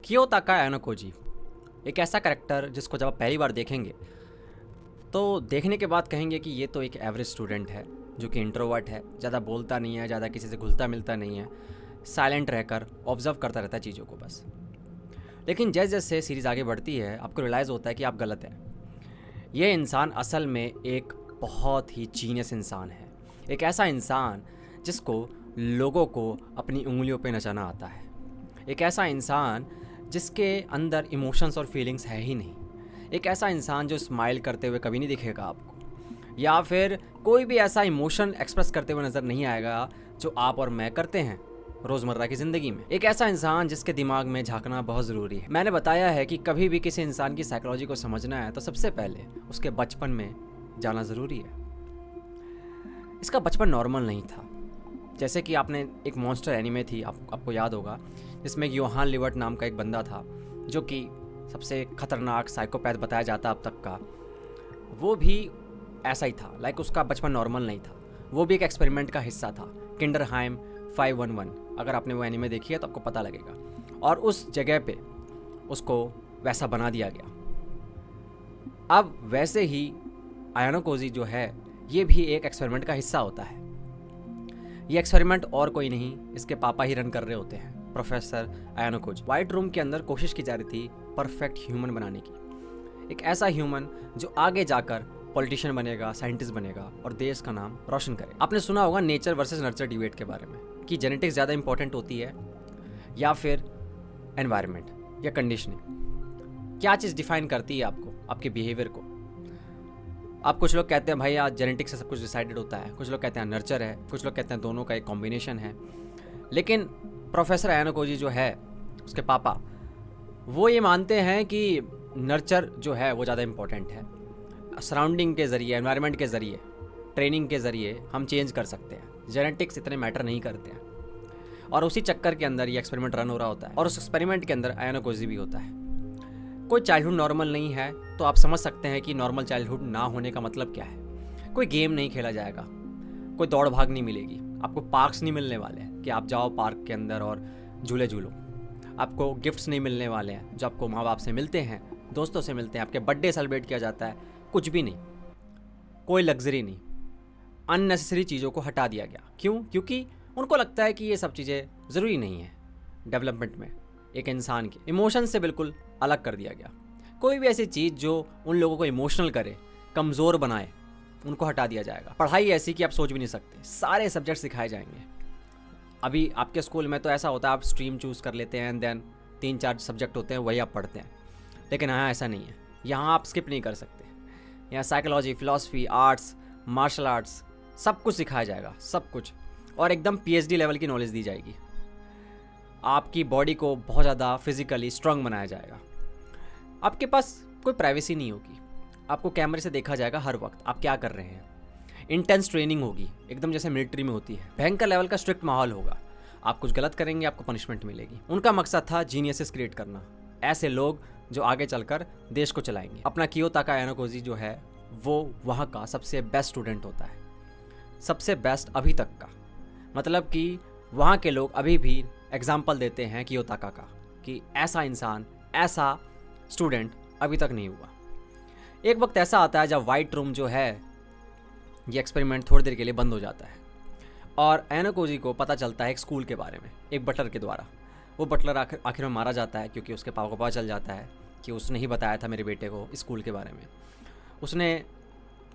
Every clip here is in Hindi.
कियोताका यानाकोजी एक ऐसा करैक्टर जिसको जब आप पहली बार देखेंगे तो देखने के बाद कहेंगे कि ये तो एक एवरेज स्टूडेंट है जो कि इंट्रोवर्ट है, ज़्यादा बोलता नहीं है, ज़्यादा किसी से घुलता मिलता नहीं है, साइलेंट रहकर ऑब्जर्व करता रहता है चीज़ों को बस। लेकिन जैसे जैसे सीरीज़ आगे बढ़ती है आपको रियलाइज़ होता है कि आप गलत हैं। ये इंसान असल में एक बहुत ही जीनियस इंसान है, एक ऐसा इंसान जिसको लोगों को अपनी उंगलियों पे नचाना आता है, एक ऐसा इंसान जिसके अंदर इमोशंस और फीलिंग्स है ही नहीं, एक ऐसा इंसान जो स्माइल करते हुए कभी नहीं दिखेगा आपको, या फिर कोई भी ऐसा इमोशन एक्सप्रेस करते हुए नज़र नहीं आएगा जो आप और मैं करते हैं रोज़मर्रा की ज़िंदगी में। एक ऐसा इंसान जिसके दिमाग में झांकना बहुत ज़रूरी है। मैंने बताया है कि कभी भी किसी इंसान की साइकोलॉजी को समझना है तो सबसे पहले उसके बचपन में जाना ज़रूरी है। इसका बचपन नॉर्मल नहीं था। जैसे कि आपने एक मॉन्स्टर एनिमे थी, आपको याद होगा, जिसमें योहान लिवर्ट नाम का एक बंदा था जो कि सबसे खतरनाक साइकोपैथ बताया जाता अब तक का। वो भी ऐसा ही था, लाइक उसका बचपन नॉर्मल नहीं था। वो भी एक एक्सपेरिमेंट का हिस्सा था, किंडरहाइम 511। अगर आपने वो एनिमे देखी है तो आपको पता लगेगा। और उस जगह पे उसको वैसा बना दिया गया। अब वैसे ही आयानोकोजी जो है ये भी एक एक्सपेरिमेंट का हिस्सा होता है। ये एक्सपेरिमेंट और कोई नहीं, इसके पापा ही रन कर रहे होते हैं, प्रोफेसर आयानोकोजी। वाइट रूम के अंदर कोशिश की जा रही थी परफेक्ट ह्यूमन बनाने की, एक ऐसा ह्यूमन जो आगे जाकर पॉलिटिशियन बनेगा, साइंटिस्ट बनेगा और देश का नाम रोशन करे। आपने सुना होगा नेचर वर्सेस नर्चर डिबेट के बारे में कि जेनेटिक्स ज़्यादा इंपॉर्टेंट होती है या फिर एनवायरनमेंट या कंडीशनिंग। क्या चीज़ डिफाइन करती है आपको, आपके बिहेवियर को? आप कुछ लोग कहते हैं भाई आज जेनेटिक्स से सब कुछ डिसाइडेड होता है, कुछ लोग कहते हैं नर्चर है, कुछ लोग कहते हैं दोनों का एक कॉम्बिनेशन है। लेकिन प्रोफेसर आयानोकोजी जो है, उसके पापा, वो ये मानते हैं कि नर्चर जो है वो ज़्यादा इंपॉर्टेंट है। सराउंडिंग के ज़रिए, एनवायरनमेंट के ज़रिए, ट्रेनिंग के ज़रिए हम चेंज कर सकते हैं, जेनेटिक्स इतने मैटर नहीं करते हैं। और उसी चक्कर के अंदर ये एक्सपेरिमेंट रन हो रहा होता है और उस एक्सपेरिमेंट के अंदर आयानोकोजी भी होता है। कोई चाइल्डहुड नॉर्मल नहीं है तो आप समझ सकते हैं कि नॉर्मल चाइल्डहुड ना होने का मतलब क्या है। कोई गेम नहीं खेला जाएगा, कोई दौड़ भाग नहीं मिलेगी, आपको पार्क्स नहीं मिलने वाले हैं कि आप जाओ पार्क के अंदर और झूले झूलो, आपको गिफ्ट्स नहीं मिलने वाले हैं जो आपको माँ बाप से मिलते हैं, दोस्तों से मिलते हैं, आपके बर्थडे सेलिब्रेट किया जाता है, कुछ भी नहीं, कोई लग्जरी नहीं। अननेसेसरी चीज़ों को हटा दिया गया। क्यों? क्योंकि उनको लगता है कि ये सब चीज़ें ज़रूरी नहीं है डेवलपमेंट में। एक इंसान के इमोशन से बिल्कुल अलग कर दिया गया। कोई भी ऐसी चीज़ जो उन लोगों को इमोशनल करे, कमज़ोर बनाए, उनको हटा दिया जाएगा। पढ़ाई ऐसी कि आप सोच भी नहीं सकते, सारे सब्जेक्ट सिखाए जाएंगे। अभी आपके स्कूल में तो ऐसा होता है, आप स्ट्रीम चूज़ कर लेते हैं एंड देन 3-4 सब्जेक्ट होते हैं, वही आप पढ़ते हैं। लेकिन यहाँ ऐसा नहीं है, यहाँ आप स्किप नहीं कर सकते। यहाँ psychology, philosophy, arts, martial arts सब कुछ सिखाया जाएगा, सब कुछ, और एकदम PhD लेवल की नॉलेज दी जाएगी। आपकी बॉडी को बहुत ज़्यादा फिजिकली स्ट्रांग बनाया जाएगा। आपके पास कोई प्राइवेसी नहीं होगी, आपको कैमरे से देखा जाएगा हर वक्त आप क्या कर रहे हैं। इंटेंस ट्रेनिंग होगी, एकदम जैसे मिलिट्री में होती है। भयंकर लेवल का स्ट्रिक्ट माहौल होगा, आप कुछ गलत करेंगे आपको पनिशमेंट मिलेगी। उनका मकसद था जीनियसेस क्रिएट करना, ऐसे लोग जो आगे चलकर देश को चलाएंगे। अपना कियोताका यानाकोजी जो है वो वहाँ का सबसे बेस्ट स्टूडेंट होता है, सबसे बेस्ट अभी तक का। मतलब कि वहाँ के लोग अभी भी एग्जाम्पल देते हैं कियोताका का कि ऐसा इंसान, ऐसा स्टूडेंट अभी तक नहीं हुआ। एक वक्त ऐसा आता है जब वाइट रूम जो है ये एक्सपेरिमेंट थोड़ी देर के लिए बंद हो जाता है और आयानोकोजी को पता चलता है एक स्कूल के बारे में, एक बटलर के द्वारा। वो बटलर आखिर में मारा जाता है क्योंकि उसके पापा को पता चल जाता है कि उसने ही बताया था मेरे बेटे को स्कूल के बारे में। उसने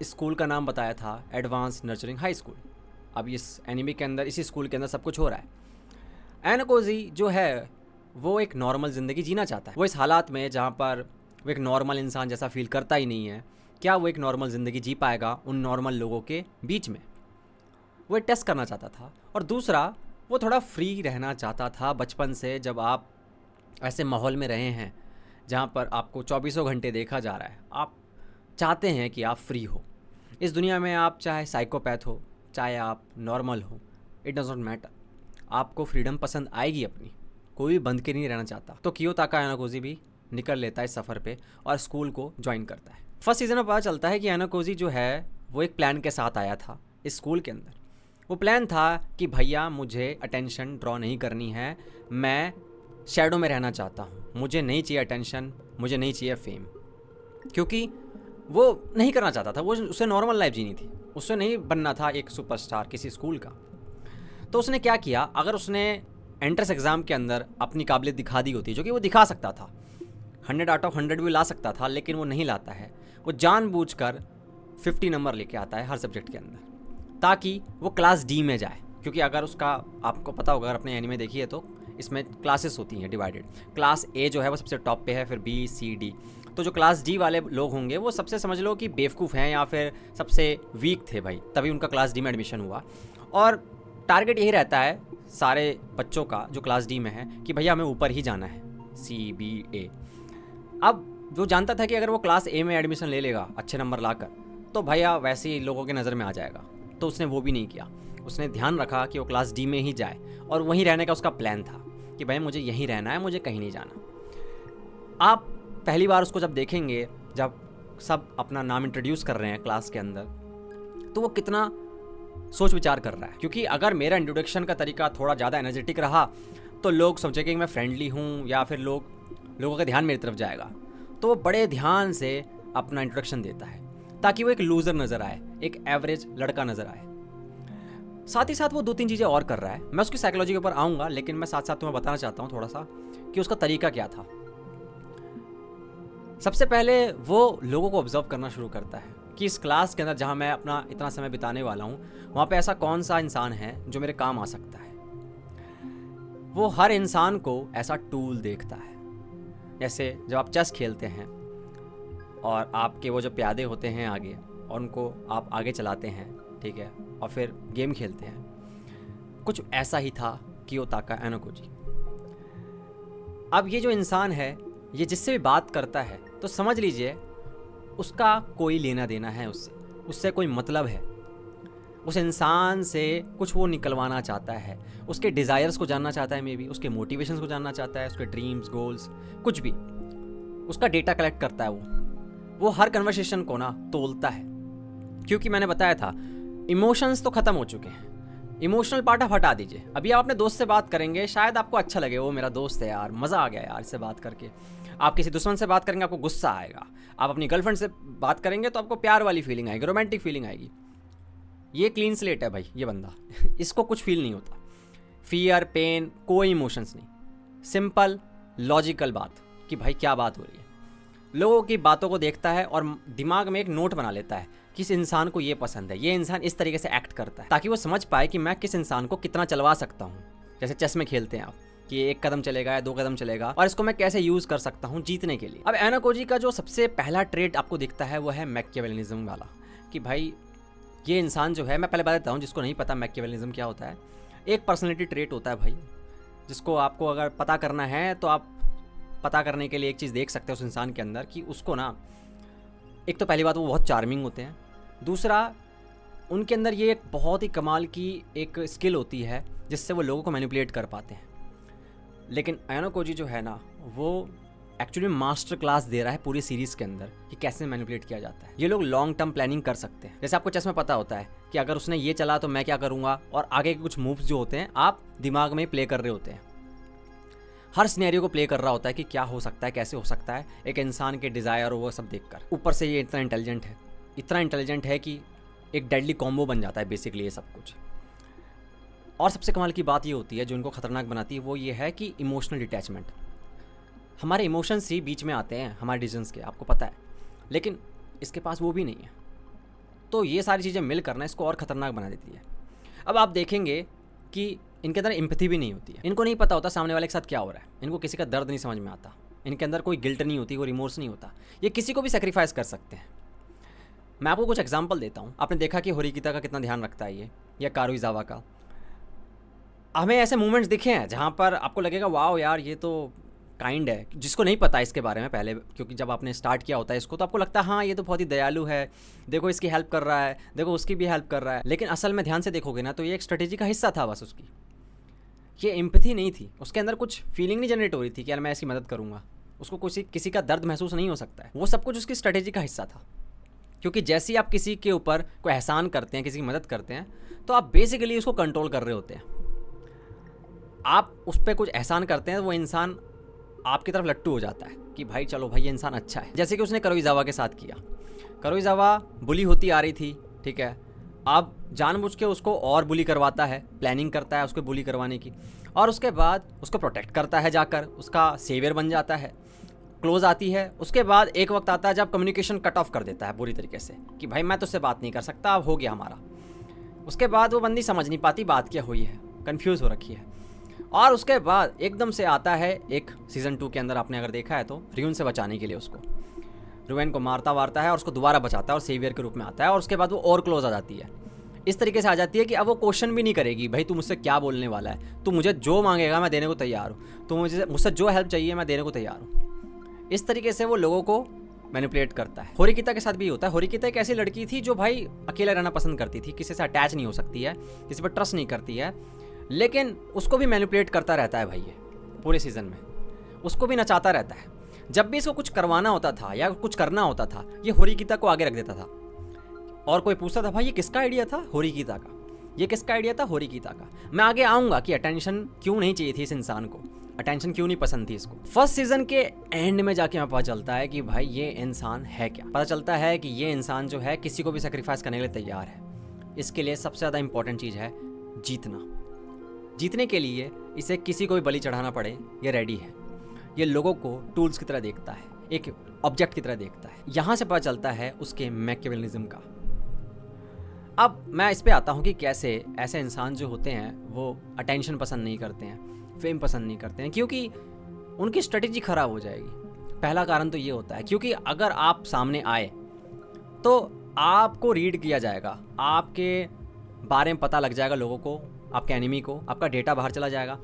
स्कूल का नाम बताया था एडवांस नर्चरिंग हाई स्कूल। अब इस एनिमे के अंदर, इसी स्कूल के अंदर सब कुछ हो रहा है। आयानोकोजी जो है वो एक नॉर्मल ज़िंदगी जीना चाहता है। वो इस हालात में जहाँ पर वो एक नॉर्मल इंसान जैसा फील करता ही नहीं है, क्या वो एक नॉर्मल ज़िंदगी जी पाएगा उन नॉर्मल लोगों के बीच में? वो एक टेस्ट करना चाहता था। और दूसरा, वो थोड़ा फ्री रहना चाहता था बचपन से। जब आप ऐसे माहौल में रहे हैं जहाँ पर आपको 24 घंटे देखा जा रहा है, आप चाहते हैं कि आप फ्री हो इस दुनिया में। आप चाहे साइकोपैथ हो, चाहे आप नॉर्मल हो, इट डज नॉट मैटर, आपको फ्रीडम पसंद आएगी अपनी। कोई भी बंद के नहीं रहना चाहता। तो कियोताका यानाकोजी भी निकल लेता है इस सफ़र पे और स्कूल को ज्वाइन करता है। फर्स्ट सीज़न में पता चलता है कि यानाकोजी जो है वो एक प्लान के साथ आया था इस स्कूल के अंदर। वो प्लान था कि भैया मुझे अटेंशन ड्रॉ नहीं करनी है, मैं शैडो में रहना चाहता हूँ, मुझे नहीं चाहिए अटेंशन, मुझे नहीं चाहिए फेम, क्योंकि वो नहीं करना चाहता था, वो उसे नॉर्मल लाइफ जीनी थी, उसे नहीं बनना था एक सुपरस्टार किसी स्कूल का। तो उसने क्या किया, अगर उसने एंट्रेंस एग्ज़ाम के अंदर अपनी काबिलियत दिखा दी होती, जो कि वो दिखा सकता था, 100 आउट ऑफ 100 भी ला सकता था, लेकिन वो नहीं लाता है। वो जानबूझकर 50 नंबर लेके आता है हर सब्जेक्ट के अंदर, ताकि वो क्लास डी में जाए। क्योंकि अगर उसका, आपको पता होगा अगर अपने एनीमे देखी है तो, इसमें क्लासेस होती हैं डिवाइडेड। क्लास ए जो है वो सबसे टॉप पे है, फिर बी सी डी। तो जो क्लास डी वाले लोग होंगे वो सबसे, समझ लो कि बेवकूफ़ हैं या फिर सबसे वीक थे भाई, तभी उनका क्लास डी में एडमिशन हुआ। और टारगेट यही रहता है सारे बच्चों का जो क्लास डी में है कि भैया हमें ऊपर ही जाना है, सी बी ए। अब वो जानता था कि अगर वो क्लास ए में एडमिशन ले लेगा अच्छे नंबर लाकर, तो भैया वैसे ही लोगों के नज़र में आ जाएगा। तो उसने वो भी नहीं किया, उसने ध्यान रखा कि वो क्लास डी में ही जाए, और वहीं रहने का उसका प्लान था कि भाई मुझे यहीं रहना है, मुझे कहीं नहीं जाना। आप पहली बार उसको जब देखेंगे, जब सब अपना नाम इंट्रोड्यूस कर रहे हैं क्लास के अंदर, तो वो कितना सोच विचार कर रहा है। क्योंकि अगर मेरा इंट्रोडक्शन का तरीका थोड़ा ज़्यादा एनर्जेटिक रहा तो लोग समझेंगे कि मैं फ्रेंडली हूँ, या फिर लोगों का ध्यान मेरी तरफ जाएगा। तो वो बड़े ध्यान से अपना इंट्रोडक्शन देता है ताकि वो एक लूज़र नज़र आए, एक एवरेज लड़का नज़र आए। साथ ही साथ वो 2-3 चीज़ें और कर रहा है, मैं उसकी साइकोलॉजी के ऊपर आऊँगा, लेकिन मैं साथ साथ तुम्हें बताना चाहता हूँ थोड़ा सा कि उसका तरीका क्या था। सबसे पहले वो लोगों को ऑब्जर्व करना शुरू करता है कि इस क्लास के अंदर जहाँ मैं अपना इतना समय बिताने वाला हूँ, वहाँ पे ऐसा कौन सा इंसान है जो मेरे काम आ सकता है। वो हर इंसान को ऐसा टूल देखता है। जैसे जब आप चेस खेलते हैं और आपके वो जो प्यादे होते हैं आगे, और उनको आप आगे चलाते हैं, ठीक है, और फिर गेम खेलते हैं, कुछ ऐसा ही था कियोताका एनोकोजी। अब ये जो इंसान है, ये जिससे भी बात करता है तो समझ लीजिए उसका कोई लेना देना है उससे कोई मतलब है। उस इंसान से कुछ वो निकलवाना चाहता है, उसके डिज़ायर्स को जानना चाहता है, मे बी उसके मोटिवेशंस को जानना चाहता है, उसके ड्रीम्स, गोल्स, कुछ भी। उसका डेटा कलेक्ट करता है वो हर कन्वर्सेशन को ना तोलता है। क्योंकि मैंने बताया था इमोशंस तो ख़त्म हो चुके हैं, इमोशनल पार्ट आप हटा दीजिए। अभी आप अपने दोस्त से बात करेंगे, शायद आपको अच्छा लगे, वो मेरा दोस्त है यार, मज़ा आ गया यार इससे बात करके। आप किसी दुश्मन से बात करेंगे, आपको गुस्सा आएगा। आप अपनी गर्लफ्रेंड से बात करेंगे तो आपको प्यार वाली फीलिंग आएगी, रोमांटिक फीलिंग आएगी। ये क्लीन स्लेट है भाई ये बंदा इसको कुछ फील नहीं होता, फियर, पेन, कोई इमोशंस नहीं। सिंपल लॉजिकल बात कि भाई क्या बात हो रही है। लोगों की बातों को देखता है और दिमाग में एक नोट बना लेता है कि इस इंसान को ये पसंद है, ये इंसान इस तरीके से एक्ट करता है, ताकि वो समझ पाए कि मैं किस इंसान को कितना चलवा सकता हूँ। जैसे चेस में खेलते हैं आप कि 1 कदम चलेगा या 2 कदम चलेगा, और इसको मैं कैसे यूज़ कर सकता हूँ जीतने के लिए। अब एनोकोजी का जो सबसे पहला ट्रेट आपको दिखता है वो है मैकियावेलिज्म वाला, कि भाई ये इंसान जो है, मैं पहले बता देता हूँ जिसको नहीं पता मैकियावेलिज्म क्या होता है। एक पर्सनैलिटी ट्रेट होता है भाई, जिसको आपको अगर पता करना है तो आप पता करने के लिए एक चीज़ देख सकते हैं उस इंसान के अंदर, कि उसको ना, एक तो पहली बात वो बहुत चार्मिंग होते हैं, दूसरा उनके अंदर ये एक बहुत ही कमाल की एक स्किल होती है जिससे वो लोगों को मैनिपुलेट कर पाते हैं। लेकिन एनोकोजी जो है ना, वो एक्चुअली मास्टर क्लास दे रहा है पूरी सीरीज़ के अंदर कि कैसे मैनिपुलेट किया जाता है। ये लोग लॉन्ग टर्म प्लानिंग कर सकते हैं। जैसे आपको चेस में पता होता है कि अगर उसने ये चला तो मैं क्या करूँगा, और आगे के कुछ मूव्स जो होते हैं आप दिमाग में प्ले कर रहे होते हैं, हर सिनेरियो को प्ले कर रहा होता है कि क्या हो सकता है, कैसे हो सकता है, एक इंसान के डिज़ायर और वो सब देखकर। ऊपर से ये इतना इंटेलिजेंट है कि एक डेडली कॉम्बो बन जाता है बेसिकली ये सब कुछ। और सबसे कमाल की बात ये होती है जो इनको ख़तरनाक बनाती है, वो ये है कि इमोशनल डिटैचमेंट। हमारे इमोशंस ही बीच में आते हैं हमारे डिसीजंस के, आपको पता है, लेकिन इसके पास वो भी नहीं है। तो ये सारी चीज़ें मिलकर ना इसको और ख़तरनाक बना देती है। अब आप देखेंगे कि इनके अंदर एम्पैथी भी नहीं होती है, इनको नहीं पता होता सामने वाले के साथ क्या हो रहा है, इनको किसी का दर्द नहीं समझ में आता, इनके अंदर कोई गिल्ट नहीं होती, कोई रिमोर्स नहीं होता, ये किसी को भी सेक्रीफाइस कर सकते हैं। मैं आपको कुछ एग्जांपल देता हूँ। आपने देखा कि होरिकिता का कितना ध्यान रखता है ये, या कारुइजावा का। हमें ऐसे मूवमेंट्स दिखे हैं जहाँ पर आपको लगेगा वाओ यार ये तो काइंड है, जिसको नहीं पता इसके बारे में पहले, क्योंकि जब आपने स्टार्ट किया होता है इसको तो आपको लगता है हाँ ये तो बहुत ही दयालु है, देखो इसकी हेल्प कर रहा है, देखो उसकी भी हेल्प कर रहा है। लेकिन असल में ध्यान से देखोगे ना तो ये एक स्ट्रेटेजी का हिस्सा था बस उसकी, ये एम्पैथी नहीं थी। उसके अंदर कुछ फीलिंग नहीं जनरेट हो रही थी कि यार मैं इसकी मदद करूँगा, उसको किसी का दर्द महसूस नहीं हो सकता है। वो सब कुछ उसकी स्ट्रेटेजी का हिस्सा था। क्योंकि जैसे ही आप किसी के ऊपर कोई एहसान करते हैं, किसी की मदद करते हैं, तो आप बेसिकली उसको कंट्रोल कर रहे होते हैं। आप उस पर कुछ एहसान करते हैं, वो इंसान आपकी तरफ लट्टू हो जाता है कि भाई चलो भाई ये इंसान अच्छा है। जैसे कि उसने करोइजावा के साथ किया। करोइजावा बुली होती आ रही थी, ठीक है, अब जानबूझ के उसको और बुली करवाता है, प्लानिंग करता है उसको बुली करवाने की, और उसके बाद उसको प्रोटेक्ट करता है, जाकर उसका सेवियर बन जाता है, क्लोज आती है। उसके बाद एक वक्त आता है जब कम्युनिकेशन कट ऑफ कर देता है बुरी तरीके से कि भाई मैं तुझसे बात नहीं कर सकता, अब हो गया हमारा। उसके बाद वो बंदी समझ नहीं पाती बात क्या हुई है, कन्फ्यूज़ हो रखी है। और उसके बाद एकदम से आता है एक सीज़न 2 के अंदर, आपने अगर देखा है तो, रियून से बचाने के लिए उसको, रियून को मारता वारता है और उसको दोबारा बचाता है और सेवियर के रूप में आता है, और उसके बाद वो और क्लोज आ जाती है। इस तरीके से आ जाती है कि अब वो क्वेश्चन भी नहीं करेगी, भाई तू मुझसे क्या बोलने वाला है, तू मुझे जो मांगेगा मैं देने को तैयार हूँ, तो मुझसे जो हेल्प चाहिए मैं देने को तैयार हूँ। इस तरीके से वो लोगों को मैनिपुलेट करता है। होरिकिता के साथ भी होता है। होरिकिता एक ऐसी लड़की थी जो भाई अकेला रहना पसंद करती थी, किसी से अटैच नहीं हो सकती है, किसी पर ट्रस्ट नहीं करती है, लेकिन उसको भी मैनिपुलेट करता रहता है भाई ये पूरे सीज़न में, उसको भी नचाता रहता है। जब भी इसको कुछ करवाना होता था या कुछ करना होता था, ये होरिकिता को आगे रख देता था, और कोई पूछता था भाई ये किसका आइडिया था, होरिकिता का, ये किसका आइडिया था, होरिकिता का। मैं आगे आऊँगा कि अटेंशन क्यों नहीं चाहिए थी इस इंसान को, अटेंशन क्यों नहीं पसंद थी इसको। फर्स्ट सीजन के एंड में जाके हमें पता चलता है कि भाई ये इंसान है क्या। पता चलता है कि ये इंसान जो है किसी को भी सेक्रीफाइस करने के लिए तैयार है। इसके लिए सबसे ज़्यादा इंपॉर्टेंट चीज़ है जीतना। जीतने के लिए इसे किसी को भी बलि चढ़ाना पड़े ये रेडी है। ये लोगों को टूल्स की तरह देखता है, एक ऑब्जेक्ट की तरह देखता है। यहाँ से पता चलता है उसके मैकियावेलिज्म का। अब मैं इस पे आता हूँ कि कैसे ऐसे इंसान जो होते हैं वो अटेंशन पसंद नहीं करते हैं, फेम पसंद नहीं करते हैं, क्योंकि उनकी स्ट्रेटेजी ख़राब हो जाएगी। पहला कारण तो ये होता है क्योंकि अगर आप सामने आए तो आपको रीड किया जाएगा, आपके बारे में पता लग जाएगा लोगों को, आपके एनिमी को, आपका डेटा बाहर चला जाएगा,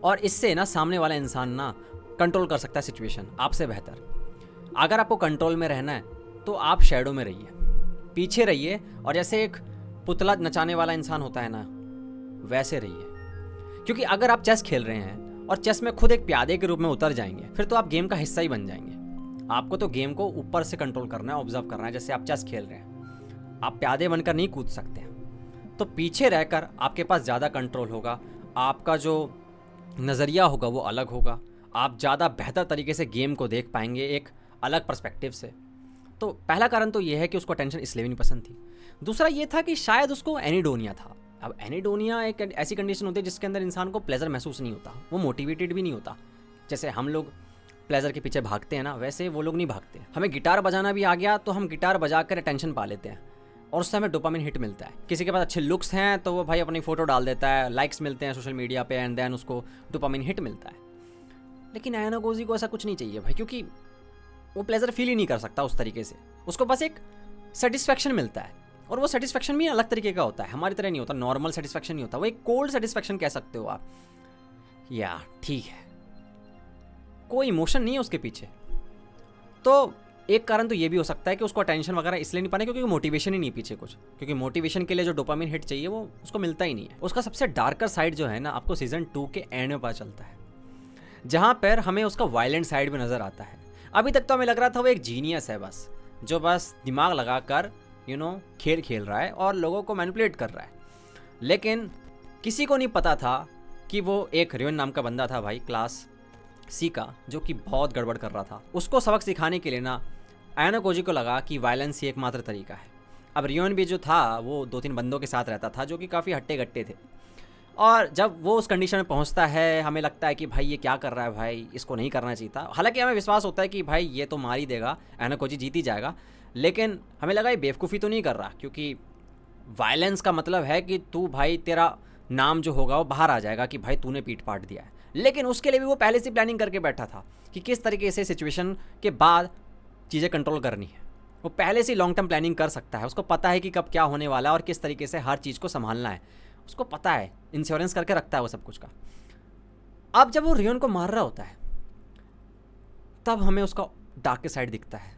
और इससे ना सामने वाला इंसान ना कंट्रोल कर सकता है सिचुएशन आपसे बेहतर। अगर आपको कंट्रोल में रहना है तो आप शैडो में रहिए, पीछे रहिए, और जैसे एक पुतला नचाने वाला इंसान होता है ना, वैसे रहिए। क्योंकि अगर आप चेस खेल रहे हैं और चेस में खुद एक प्यादे के रूप में उतर जाएंगे, फिर तो आप गेम का हिस्सा ही बन जाएंगे। आपको तो गेम को ऊपर से कंट्रोल करना है, ऑब्जर्व करना है। जैसे आप चेस खेल रहे हैं, आप प्यादे बनकर नहीं कूद सकते हैं, तो पीछे रहकर आपके पास ज़्यादा कंट्रोल होगा, आपका जो नज़रिया होगा वो अलग होगा, आप ज़्यादा बेहतर तरीके से गेम को देख पाएंगे एक अलग पर्सपेक्टिव से। तो पहला कारण तो ये है कि उसको अटेंशन इसलिए भी नहीं पसंद थी। दूसरा ये था कि शायद उसको एनीडोनिया था। अब एनीडोनिया एक ऐसी कंडीशन होती है जिसके अंदर इंसान को प्लेजर महसूस नहीं होता, वो मोटिवेटेड भी नहीं होता। जैसे हम लोग प्लेजर के पीछे भागते हैं ना, वैसे वो लोग नहीं भागते। हमें गिटार बजाना भी आ गया तो हम गिटार बजा कर अटेंशन पा लेते हैं, और उससे हमें डोपामिन हिट मिलता है। किसी के पास अच्छे लुक्स हैं तो वो भाई अपनी फ़ोटो डाल देता है, लाइक्स मिलते हैं सोशल मीडिया पे, एंड देन उसको डोपामिन हिट मिलता है। लेकिन आयाना गोजी को ऐसा कुछ नहीं चाहिए भाई, क्योंकि वो प्लेजर फील ही नहीं कर सकता उस तरीके से। उसको बस एक सेटिस्फैक्शन मिलता है, और वो सेटिस्फैक्शन भी अलग तरीके का होता है, हमारी तरह नहीं होता, नॉर्मल सेटिस्फैक्शन नहीं होता, वो एक कोल्ड सेटिस्फैक्शन कह सकते हो आप। या ठीक है, कोई इमोशन नहीं है उसके पीछे। तो एक कारण तो ये भी हो सकता है कि उसको अटेंशन वगैरह इसलिए नहीं पाने क्योंकि मोटिवेशन ही नहीं पीछे कुछ, क्योंकि मोटिवेशन के लिए जो डोपामिन हिट चाहिए वो उसको मिलता ही नहीं है। उसका सबसे डार्कर साइड जो है ना, आपको सीजन 2 के एंड में पता चलता है, जहाँ पर हमें उसका वायलेंट साइड भी नज़र आता है। अभी तक तो हमें लग रहा था वो एक जीनियस है बस, जो बस दिमाग लगा कर खेल खेल रहा है और लोगों को मैनिपुलेट कर रहा है। लेकिन किसी को नहीं पता था कि वो एक रियोन नाम का बंदा था भाई, क्लास सी का, जो कि बहुत गड़बड़ कर रहा था। उसको सबक सिखाने के लिए ना आयाना गोजी को लगा कि वायलेंस ही एकमात्र तरीका है। अब रियोन भी जो था वो 2-3 बंदों के साथ रहता था जो कि काफ़ी हट्टे गट्टे थे, और जब वो उस कंडीशन में पहुंचता है हमें लगता है कि भाई ये क्या कर रहा है, भाई इसको नहीं करना चाहिए था। हालांकि हमें विश्वास होता है कि भाई ये तो मार ही देगा, आयाना गोजी जीत ही जाएगा, लेकिन हमें लगा ये बेवकूफ़ी तो नहीं कर रहा, क्योंकि वायलेंस का मतलब है कि तू भाई तेरा नाम जो होगा वो बाहर आ जाएगा कि भाई तूने पीट पाट दिया है। लेकिन उसके लिए भी वो पहले से प्लानिंग करके बैठा था कि किस तरीके से सिचुएशन के बाद चीज़ें कंट्रोल करनी है। वो पहले से लॉन्ग टर्म प्लानिंग कर सकता है, उसको पता है कि कब क्या होने वाला है और किस तरीके से हर चीज़ को संभालना है, उसको पता है, इंश्योरेंस करके रखता है वो सब कुछ का। अब जब वो रियोन को मार रहा होता है तब हमें उसका डार्क साइड दिखता है।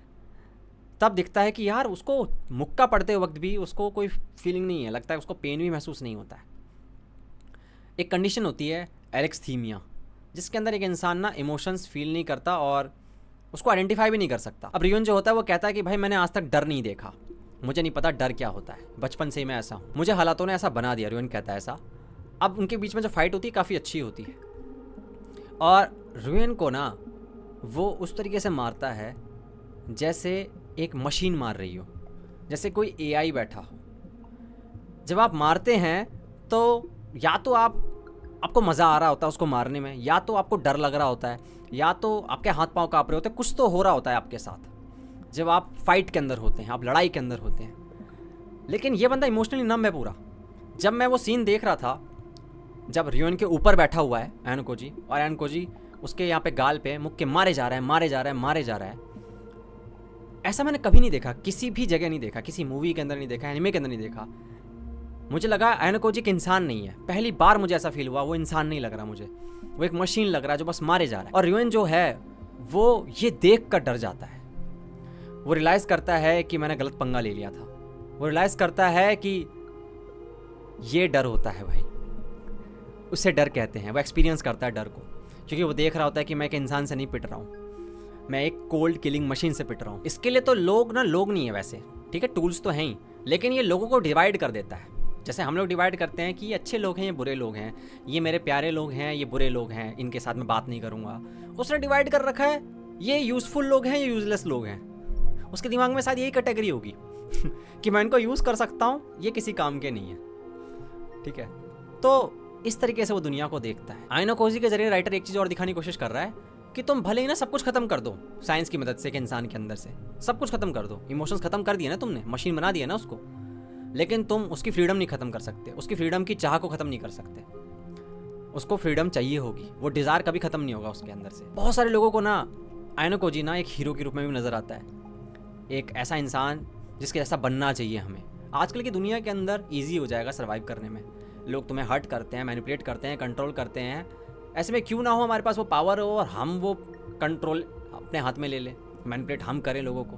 तब दिखता है कि यार उसको मुक्का पड़ते वक्त भी उसको कोई फीलिंग नहीं है, लगता है उसको पेन भी महसूस नहीं होता है। एक कंडीशन होती है एलेक्स्थीमिया, जिसके अंदर एक इंसान ना इमोशंस फील नहीं करता और उसको आइडेंटिफाई भी नहीं कर सकता। अब रियोन जो होता है वो कहता है कि भाई मैंने आज तक डर नहीं देखा, मुझे नहीं पता डर क्या होता है, बचपन से ही मैं ऐसा हूँ, मुझे हालातों ने ऐसा बना दिया। रियोन कहता है ऐसा, अब उनके बीच में जो फाइट होती है काफ़ी अच्छी होती है, और रुएन को ना वो उस तरीके से मारता है जैसे एक मशीन मार रही हो, जैसे कोई एआई बैठा हो। जब आप मारते हैं तो या तो आपको मज़ा आ रहा होता है उसको मारने में, या तो आपको डर लग रहा होता है, या तो आपके हाथ पांव काँप रहे होते हैं, कुछ तो हो रहा होता है आपके साथ जब आप फाइट के अंदर होते हैं, आप लड़ाई के अंदर होते हैं। लेकिन ये बंदा इमोशनली नम है पूरा। जब मैं वो सीन देख रहा था जब रियोन के ऊपर बैठा हुआ है एनकोजी, और एनकोजी उसके यहाँ पे गाल पे मुक्के मारे जा रहा है, मारे जा रहा है, मारे जा रहा है, ऐसा मैंने कभी नहीं देखा, किसी भी जगह नहीं देखा, किसी मूवी के अंदर नहीं देखा, एनिमे के अंदर नहीं देखा। मुझे लगा एनकोजी एक इंसान नहीं है, पहली बार मुझे ऐसा फील हुआ, वो इंसान नहीं लग रहा मुझे, वो एक मशीन लग रहा है जो बस मारे जा रहा है। और रियोन जो है वो ये देख कर डर जाता है, वो रियलाइज़ करता है कि मैंने गलत पंगा ले लिया था, वो रियलाइज़ करता है कि ये डर होता है भाई, उससे डर कहते हैं। वो एक्सपीरियंस करता है डर को, क्योंकि वो देख रहा होता है कि मैं एक इंसान से नहीं पिट रहा हूँ, मैं एक कोल्ड किलिंग मशीन से पिट रहा हूँ। इसके लिए तो लोग नहीं है वैसे, ठीक है, टूल्स तो हैं ही, लेकिन ये लोगों को डिवाइड कर देता है। जैसे हम लोग डिवाइड करते हैं कि ये अच्छे लोग हैं, ये बुरे लोग हैं, ये मेरे प्यारे लोग हैं, ये बुरे लोग हैं, इनके साथ मैं बात नहीं करूँगा। उसने डिवाइड कर रखा है, ये यूज़फुल लोग हैं, ये यूज़लेस लोग हैं। उसके दिमाग में शायद यही कैटेगरी होगी कि मैं इनको यूज़ कर सकता हूँ, ये किसी काम के नहीं है, ठीक है। तो इस तरीके से वो दुनिया को देखता है। आइनो कोजी के जरिए राइटर एक चीज़ और दिखाने की कोशिश कर रहा है कि तुम भले ही ना सब कुछ खत्म कर दो साइंस की मदद से, एक इंसान के अंदर से सब कुछ खत्म कर दो, इमोशंस खत्म कर दिए ना तुमने, मशीन बना दिया ना उसको, लेकिन तुम उसकी फ्रीडम नहीं खत्म कर सकते, उसकी फ्रीडम की चाह को खत्म नहीं कर सकते। उसको फ्रीडम चाहिए होगी, वो डिज़ायर कभी खत्म नहीं होगा उसके अंदर से। बहुत सारे लोगों को ना आइनो कोजी ना एक हीरो के रूप में भी नज़र आता है, एक ऐसा इंसान जिसके जैसा बनना चाहिए हमें। आजकल की दुनिया के अंदर ईजी हो जाएगा सर्वाइव करने में, लोग तुम्हें हर्ट करते हैं, मैनिपुलेट करते हैं, कंट्रोल करते हैं। ऐसे में क्यों ना हो हमारे पास वो पावर हो और हम वो कंट्रोल अपने हाथ में ले लें, मैनिपुलेट हम करें लोगों को,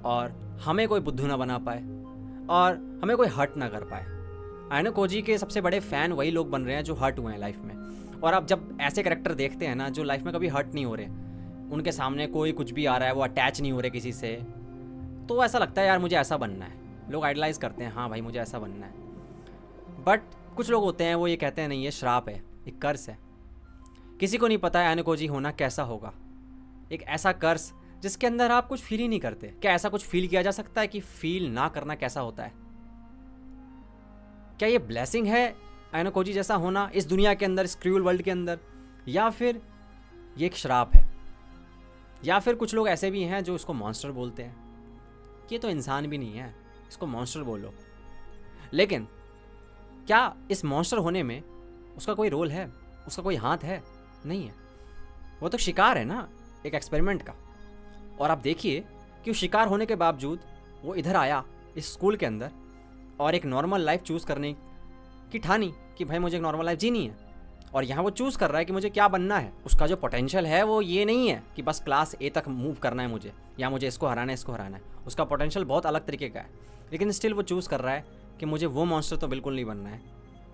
और हमें कोई बुद्धू ना बना पाए और हमें कोई हर्ट ना कर पाए। आइनो कोजी के सबसे बड़े फ़ैन वही लोग बन रहे हैं जो हर्ट हुए हैं लाइफ में। और अब जब ऐसे कैरेक्टर देखते हैं ना जो लाइफ में कभी हर्ट नहीं हो रहे, उनके सामने कोई कुछ भी आ रहा है, वो अटैच नहीं हो रहे किसी से, तो ऐसा लगता है यार मुझे ऐसा बनना है। लोग आइडलाइज़ करते हैं, हाँ भाई मुझे ऐसा बनना है। बट कुछ लोग होते हैं वो ये कहते हैं नहीं, ये श्राप है, एक कर्स है। किसी को नहीं पता है आइनो कोजी होना कैसा होगा, एक ऐसा कर्स जिसके अंदर आप कुछ फील ही नहीं करते। क्या ऐसा कुछ फील किया जा सकता है कि फील ना करना कैसा होता है? क्या ये ब्लेसिंग है आइनो कोजी जैसा होना इस दुनिया के अंदर, इस क्रूअल वर्ल्ड के अंदर, या फिर ये एक श्राप है? या फिर कुछ लोग ऐसे भी हैं जो इसको मॉन्स्टर बोलते हैं कि ये तो इंसान भी नहीं है, इसको मॉन्स्टर बोलो। लेकिन क्या इस मॉन्स्टर होने में उसका कोई रोल है, उसका कोई हाथ है? नहीं है, वो तो शिकार है ना एक एक्सपेरिमेंट का। और आप देखिए कि उस शिकार होने के बावजूद वो इधर आया इस स्कूल के अंदर और एक नॉर्मल लाइफ चूज़ करने की ठानी कि भाई मुझे एक नॉर्मल लाइफ जीनी है। और यहाँ वो चूज़ कर रहा है कि मुझे क्या बनना है। उसका जो पोटेंशियल है वो ये नहीं है कि बस क्लास ए तक मूव करना है मुझे, या मुझे इसको हराना है, इसको हराना है। उसका पोटेंशियल बहुत अलग तरीके का है, लेकिन स्टिल वो चूज़ कर रहा है कि मुझे वो मॉन्स्टर तो बिल्कुल नहीं बनना है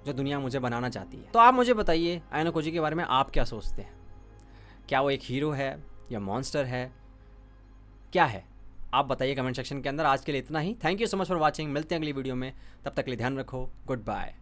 जो दुनिया मुझे बनाना चाहती है। तो आप मुझे बताइए आइनो कोजी के बारे में आप क्या सोचते हैं? क्या वो एक हीरो है या मॉन्स्टर है, क्या है? आप बताइए कमेंट सेक्शन के अंदर। आज के लिए इतना ही। Thank you so much for watching. मिलते हैं अगली वीडियो में, तब तक के लिए ध्यान रखो। Good bye.